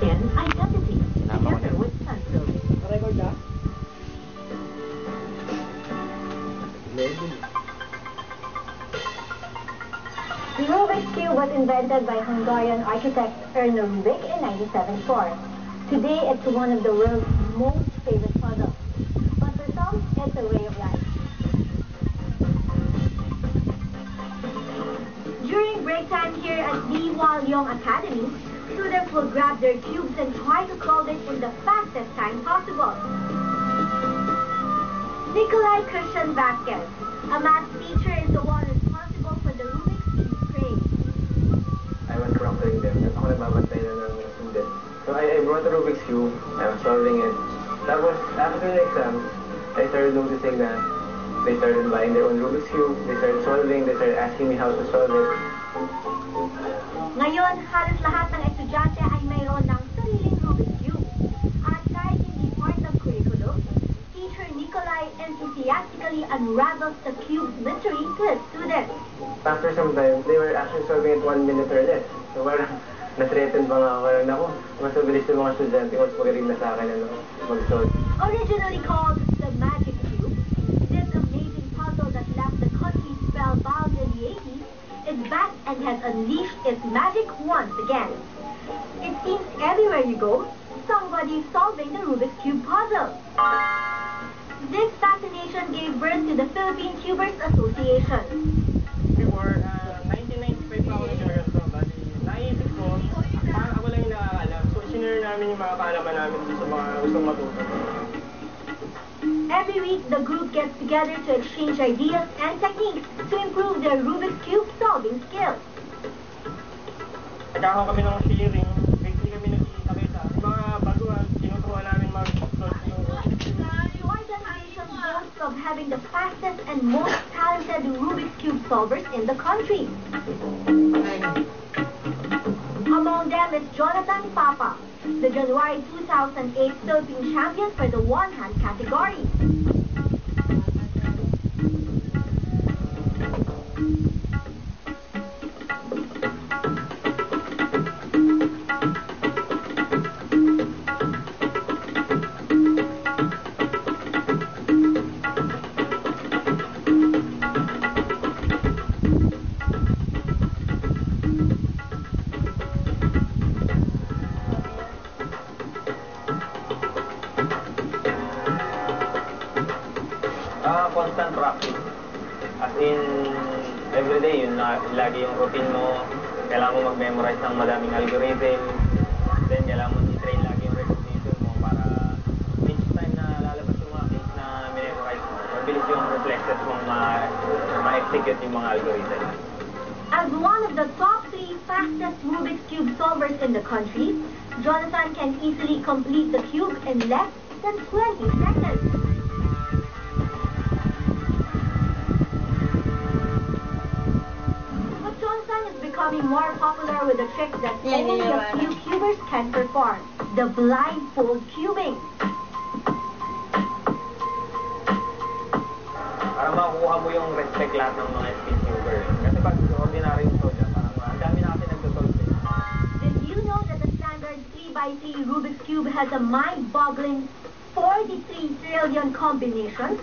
and identity, together with pencil. Record na? The Rubik's Cube was invented by Hungarian architect Erno Rubik in 1974. Today, it's one of the world's most famous puzzles. But for some, it's a way of life. During break time here at the Walyong Academy, students will grab their cubes and try to solve it in the fastest time possible. Nikolai Christian Vasquez, a math teacher, is the one responsible for the Rubik's Cube craze. I was proctoring them. Ako nagbabantay na ng mga student. So I brought the Rubik's Cube. I was solving it. Tapos, after the exam, I started noticing that they started buying their own Rubik's Cube. They started solving. They started asking me how to solve it. Ngayon, halos lahat ng estudyante ay mayroon ng sariling Rubik's Cube. At kahit hindi part ng curriculum, Teacher Nikolai enthusiastically unravels the cube's mystery to his students. After some time, they were actually solving it 1 minute or less. So parang na-threaten pa nga ako. Naku, mas mabilis yung mga estudyante, mas magaling na sa akin mag-solve. Originally called the Magic Cube, this amazing puzzle that left the country spellbound in the 80s is back and has unleashed its magic once again. It seems everywhere you go, somebody's solving the Rubik's Cube puzzle. This fascination gave birth to the Philippine Cubers Association. Before, 1995 pa ako nag-resto, bali, naisip ko, parang ako lang yung nakakaalam. So, sinare namin yung mga kaalaman namin sa mga gustong matuto. Every week, the group gets together to exchange ideas and techniques to improve their Rubik's Cube solving skills. Nagkakaroon kami ng sharing, weekly kami nagkikita-kita. Yung mga baguhan, tinuturuan namin mag-solve yung The organization boasts of having the fastest and most talented Rubik's Cube solvers in the country. Among them is Jonathan Papa, the January 2008 Philippine champion for the one-hand category. Constant practice. As in, everyday, yun lagi yung routine mo. Kailangan mo mag-memorize ng madaming algorithm. Then, kailangan mo i-train lagi yung recognition mo para each time na lalabas yung mga case na memorize mo, mabilis yung reflexes mong ma-execute yung mga algorithm. As one of the top 3 fastest Rubik's Cube solvers in the country, Jonathan can easily complete the cube in less than 20 seconds. Becoming more popular with a trick that only a few cubers can perform, the blindfold cubing. Para makukuha mo yung respect lahat ng mga speed cuber. Kasi pag ordinary yung solve, parang ang dami na kasi nagsosolve. Did you know that the standard 3x3 Rubik's Cube has a mind-boggling 43 trillion combinations?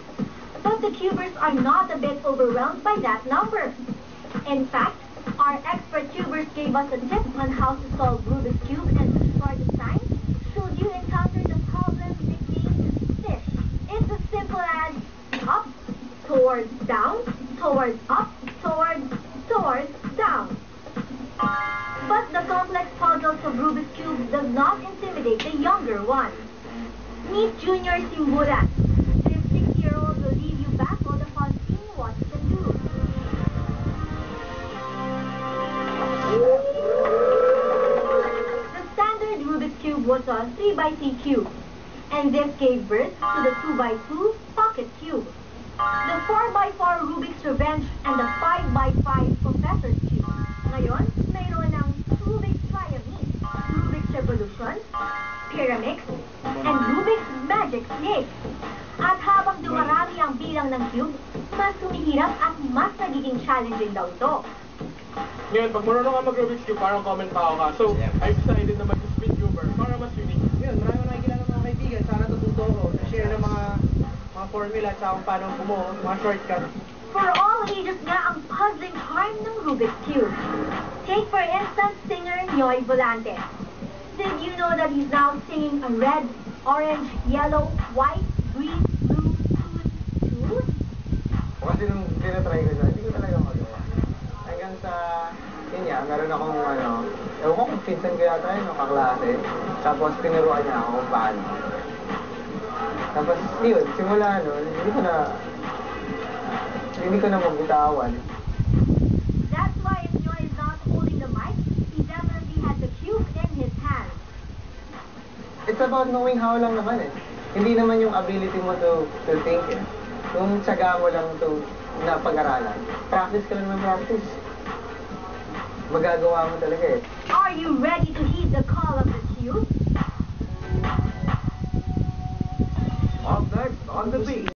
But the cubers are not a bit overwhelmed by that number. In fact, our expert cubers gave us a tip on how to solve Rubik's Cube and restore the sign should you encounter the problem nicknamed fish. It's as simple as up, towards, down, towards, up, towards, down. But the complex puzzles of Rubik's Cube does not intimidate the younger ones. Meet Junior Simbulan. This 6-year-old will leave you back on the fun seeing what he can do. The standard Rubik's Cube was a 3x3 cube, and this gave birth to the 2x2 pocket cube, the 4x4 Rubik's Revenge, and the 5x5 Professor's Cube. Ngayon, mayroon ng Rubik's Pyramid, Rubik's Revolution, Pyramix, and Rubik's Magic Snake. At habang dumarami ang bilang ng cube, mas humihirap at mas nagiging challenging daw ito. Ngayon, pag marunong ka mag-Rubik's Cube, parang comment pa ako ka. So, I decided na mag-speed cuber para formula at kung paano bumuo, mga shortcuts. For all ages nga ang puzzling charm ng Rubik's Cube. Take for instance singer Noy Volante. Did you know that he's now singing a red, orange, yellow, white, green, blue, toot? Kasi nung tinatry ko siya, hindi ko talaga magawa. Hanggang sa, yun nga, meron akong ewan ko kung pinsan ko yata yun, kaklase. Tapos tinuruan niya ako kung paano. Tapos yun, simula nun, hindi ko na mabitawan. That's why if Noy is not holding the mic, he definitely has the cube in his hand. It's about knowing how lang naman eh. Hindi naman yung ability mo to think eh. Yung tsaga mo lang to na pag-aralan. Practice ka lang ng practice. Magagawa mo talaga eh. Are you ready to heed the call of the cube? Up next on the beat.